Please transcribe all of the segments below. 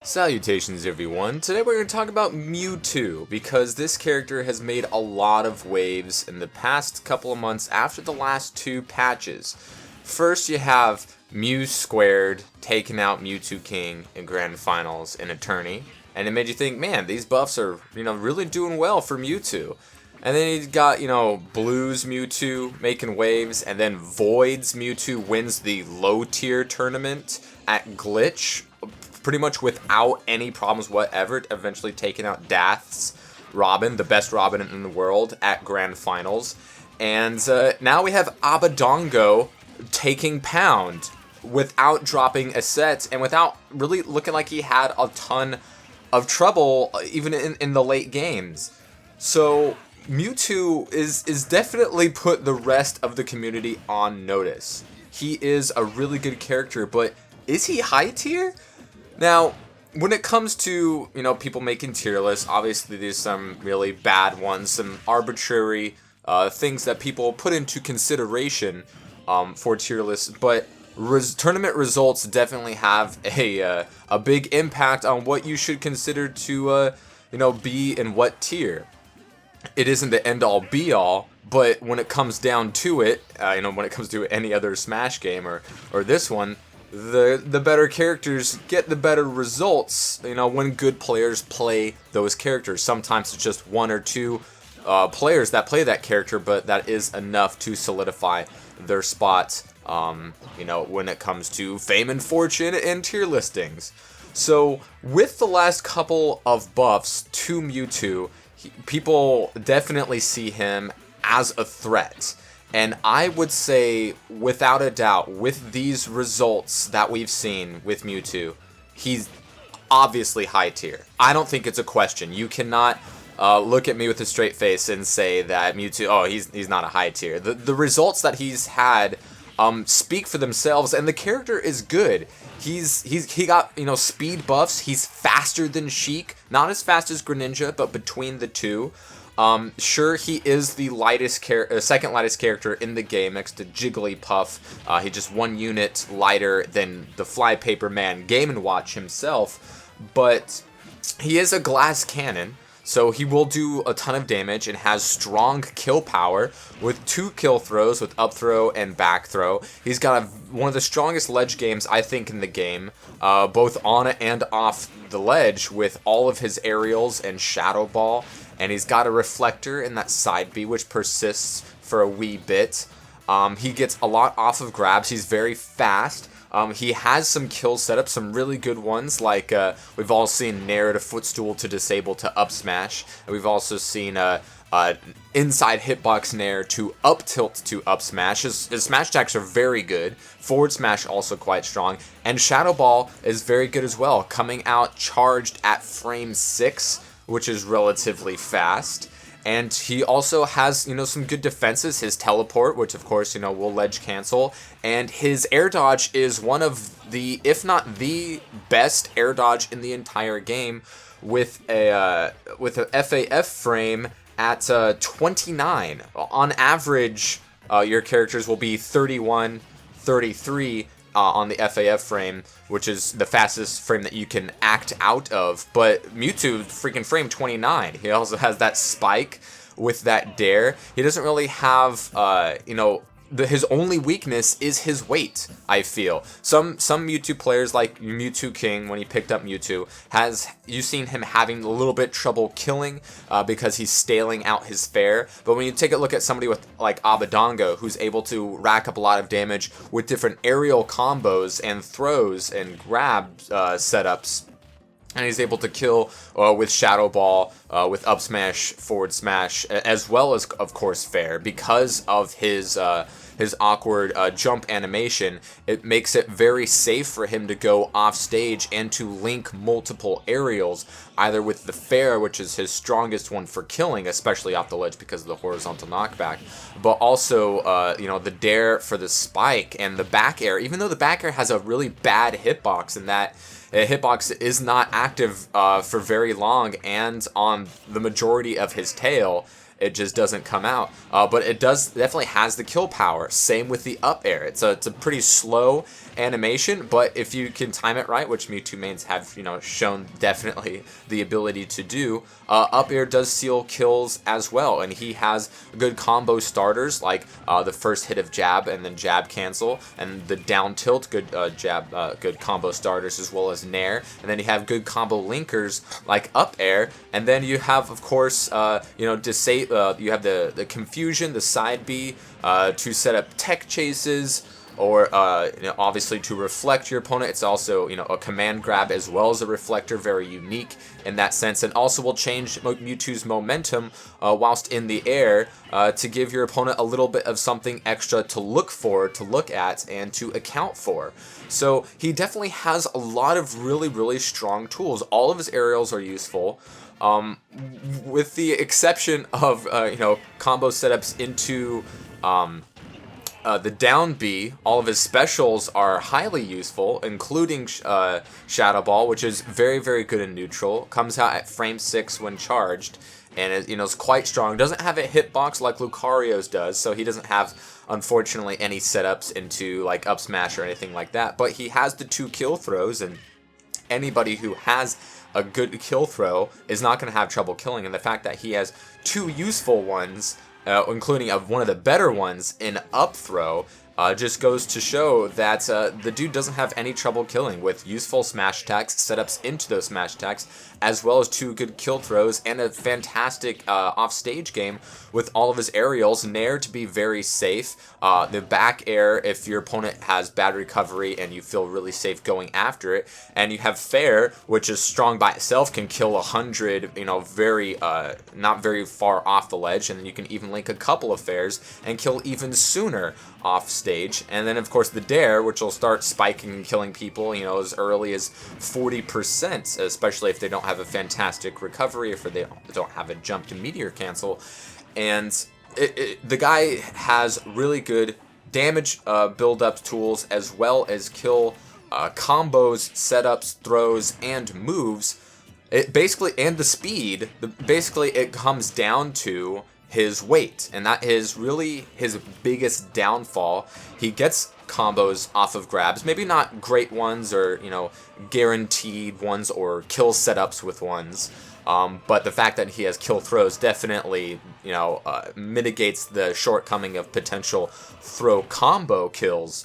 Salutations everyone, today we're going to talk about Mewtwo, because this character has made a lot of waves in the past couple of months after the last two patches. First you have Mew Squared taking out Mewtwo King in Grand Finals in a tourney, and it made you think, man, these buffs are, really doing well for Mewtwo. And then you got, Blues Mewtwo making waves, and then Void's Mewtwo wins the low tier tournament at Glitch, pretty much without any problems whatever, eventually taking out Dath's Robin, the best Robin in the world, at Grand Finals. And now we have Abadongo taking Pound without dropping a set, and without really looking like he had a ton of trouble even in the late games. So Mewtwo is definitely put the rest of the community on notice. He is a really good character, but is he high tier? Now, when it comes to, people making tier lists, obviously there's some really bad ones, some arbitrary things that people put into consideration for tier lists, but tournament results definitely have a big impact on what you should consider to, be in what tier. It isn't the end-all be-all, but when it comes down to it, when it comes to any other Smash game or this one, the better characters get the better results, when good players play those characters. Sometimes it's just one or two players that play that character, but that is enough to solidify their spot, when it comes to fame and fortune and tier listings. So, with the last couple of buffs to Mewtwo, people definitely see him as a threat. And I would say, without a doubt, with these results that we've seen with Mewtwo, he's obviously high tier. I don't think it's a question. You cannot look at me with a straight face and say that Mewtwo, he's not a high tier. The results that he's had speak for themselves, and the character is good. He got, speed buffs. He's faster than Sheik. Not as fast as Greninja, but between the two. Sure, he is the second lightest character in the game next to Jigglypuff. He just 1 unit lighter than the Flypaper Man Game & Watch himself, but he is a glass cannon, so he will do a ton of damage and has strong kill power with 2 kill throws with up throw and back throw. He's got one of the strongest ledge games, I think, in the game, both on and off the ledge, with all of his aerials and Shadow Ball. And he's got a reflector in that side B, which persists for a wee bit. He gets a lot off of grabs. He's very fast. He has some kill setups, some really good ones, like we've all seen Nair to footstool to disable to up smash. And we've also seen inside hitbox Nair to up tilt to up smash. His smash attacks are very good. Forward smash also quite strong. And Shadow Ball is very good as well, coming out charged at frame 6. Which is relatively fast, and he also has, some good defenses. His teleport, which of course, will ledge cancel, and his air dodge is one of the, if not the best air dodge in the entire game, with a FAF frame at 29. On average, your characters will be 31, 33. On the FAF frame, which is the fastest frame that you can act out of, but Mewtwo freaking frame 29. He also has that spike with that dare. He doesn't really have, his only weakness is his weight, I feel. Some Mewtwo players, like Mewtwo King, when he picked up Mewtwo, you've seen him having a little bit trouble killing because he's staling out his fare. But when you take a look at somebody like Abadongo, who's able to rack up a lot of damage with different aerial combos and throws and grab setups, and he's able to kill with Shadow Ball, with up smash, forward smash, as well as, of course, fair. Because of his awkward jump animation, it makes it very safe for him to go off stage and to link multiple aerials, either with the fair, which is his strongest one for killing, especially off the ledge because of the horizontal knockback, but also, the dare for the spike and the back air, even though the back air has a really bad hitbox in that hitbox is not active for very long, and on the majority of his tail, it just doesn't come out. But it definitely has the kill power. Same with the up air. It's a pretty slow animation, but if you can time it right, which Mewtwo mains have, shown definitely the ability to do, up air does seal kills as well, and he has good combo starters like the first hit of jab and then jab cancel, and the down tilt, good good combo starters, as well as nair, and then you have good combo linkers like up air, and then you have, of course, you have the confusion, the side B, to set up tech chases, or obviously to reflect your opponent. It's also a command grab as well as a reflector, very unique in that sense, and also will change Mewtwo's momentum whilst in the air to give your opponent a little bit of something extra to look for, to look at, and to account for. So he definitely has a lot of really, really strong tools. All of his aerials are useful. With the exception of combo setups into the down B, all of his specials are highly useful, including Shadow Ball, which is very, very good in neutral. Comes out at frame 6 when charged, and is quite strong. Doesn't have a hitbox like Lucario's does, so he doesn't have, unfortunately, any setups into like up smash or anything like that. But he has the 2 kill throws, and anybody who has a good kill throw is not going to have trouble killing. And the fact that he has 2 useful ones, including one of the better ones in up throw, just goes to show that the dude doesn't have any trouble killing with useful smash attacks, setups into those smash attacks, as well as 2 good kill throws and a fantastic offstage game with all of his aerials. Nair to be very safe. The back air if your opponent has bad recovery and you feel really safe going after it. And you have Fair, which is strong by itself, can kill 100, very not very far off the ledge, and then you can even link a couple of Fairs and kill even sooner off stage. And then of course the Dare, which will start spiking and killing people, as early as 40%, especially if they don't have a fantastic recovery, if they don't have a jump to meteor cancel. And the guy has really good damage build-up tools, as well as kill combos, setups, throws, and moves. And the speed. Basically, it comes down to his weight, and that is really his biggest downfall. He gets combos off of grabs, maybe not great ones or guaranteed ones or kill setups with ones, but the fact that he has kill throws definitely mitigates the shortcoming of potential throw combo kills.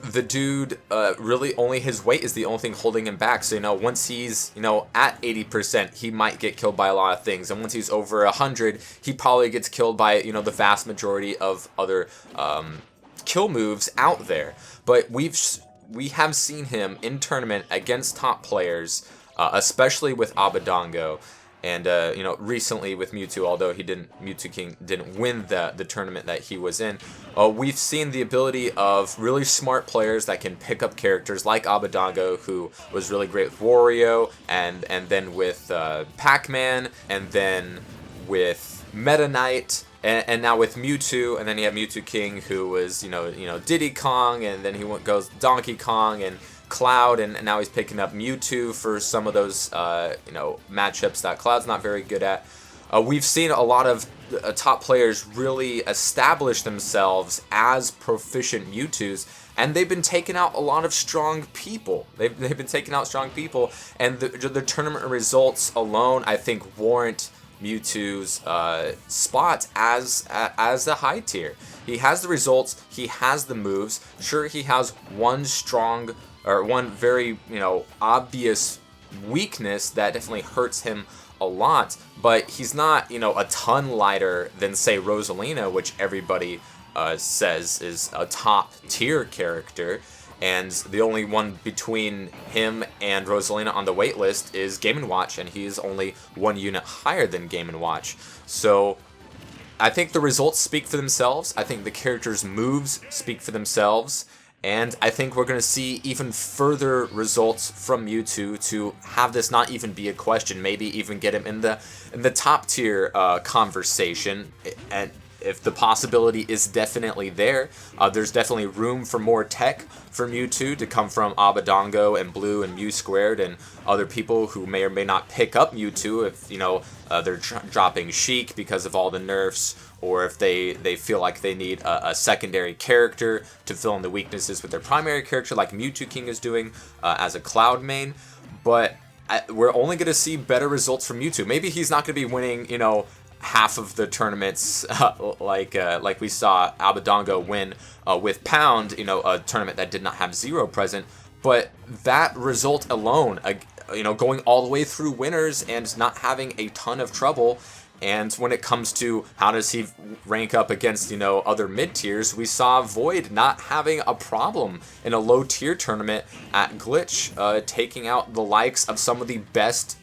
The dude, really only his weight is the only thing holding him back. So, once he's, at 80%, he might get killed by a lot of things. And once he's over 100, he probably gets killed by, the vast majority of other kill moves out there. But we have seen him in tournament against top players, especially with Abadango. And, recently with Mewtwo, although Mewtwo King didn't win the tournament that he was in, we've seen the ability of really smart players that can pick up characters like Abadango, who was really great with Wario, and then with Pac-Man, and then with Meta Knight, and now with Mewtwo, and then you have Mewtwo King, who was, Diddy Kong, and then he goes Donkey Kong, and Cloud, and now he's picking up Mewtwo for some of those, matchups that Cloud's not very good at. We've seen a lot of top players really establish themselves as proficient Mewtwo's, and they've been taking out a lot of strong people. They've been taking out strong people, and the tournament results alone, I think, warrant Mewtwo's spot as a high tier. He has the results, he has the moves. Sure, he has one very, obvious weakness that definitely hurts him a lot, but he's not, a ton lighter than, say, Rosalina, which everybody says is a top tier character, and the only one between him and Rosalina on the wait list is Game & Watch, and he's only 1 unit higher than Game & Watch. So I think the results speak for themselves. I think the character's moves speak for themselves. And I think we're going to see even further results from Mewtwo to have this not even be a question, maybe even get him in the top tier conversation. And if the possibility is definitely there, there's definitely room for more tech for Mewtwo to come from Abadango and Blue and Mew Squared and other people who may or may not pick up Mewtwo if, they're dropping Sheik because of all the nerfs, or if they feel like they need a secondary character to fill in the weaknesses with their primary character, like Mewtwo King is doing as a Cloud main. But we're only going to see better results from Mewtwo. Maybe he's not going to be winning, half of the tournaments like we saw Abadango win with Pound, a tournament that did not have Zero present. But that result alone, going all the way through winners and not having a ton of trouble. And when it comes to how does he rank up against, other mid-tiers, we saw Void not having a problem in a low-tier tournament at Glitch, taking out the likes of some of the best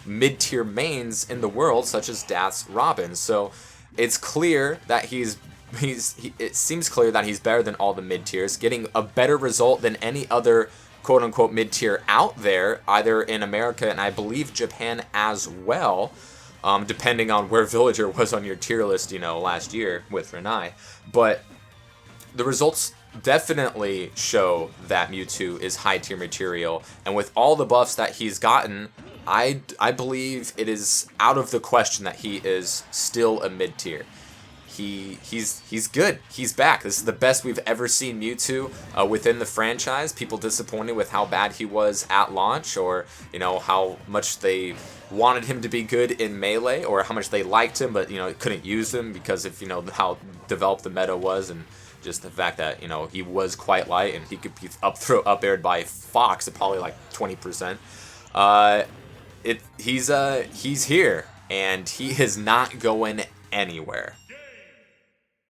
mid-tier mains in the world, such as Dath's Robin. So it's clear that it seems clear that he's better than all the mid-tiers, getting a better result than any other quote-unquote mid-tier out there, either in America and I believe Japan as well. Depending on where Villager was on your tier list, last year with Renai. But the results definitely show that Mewtwo is high tier material, and with all the buffs that he's gotten, I believe it is out of the question that he is still a mid tier. He's good. He's back. This is the best we've ever seen Mewtwo within the franchise. People disappointed with how bad he was at launch, or how much they wanted him to be good in Melee, or how much they liked him but couldn't use him because of how developed the meta was, and just the fact that he was quite light and he could be up aired by Fox at probably like 20%. He's here and he is not going anywhere.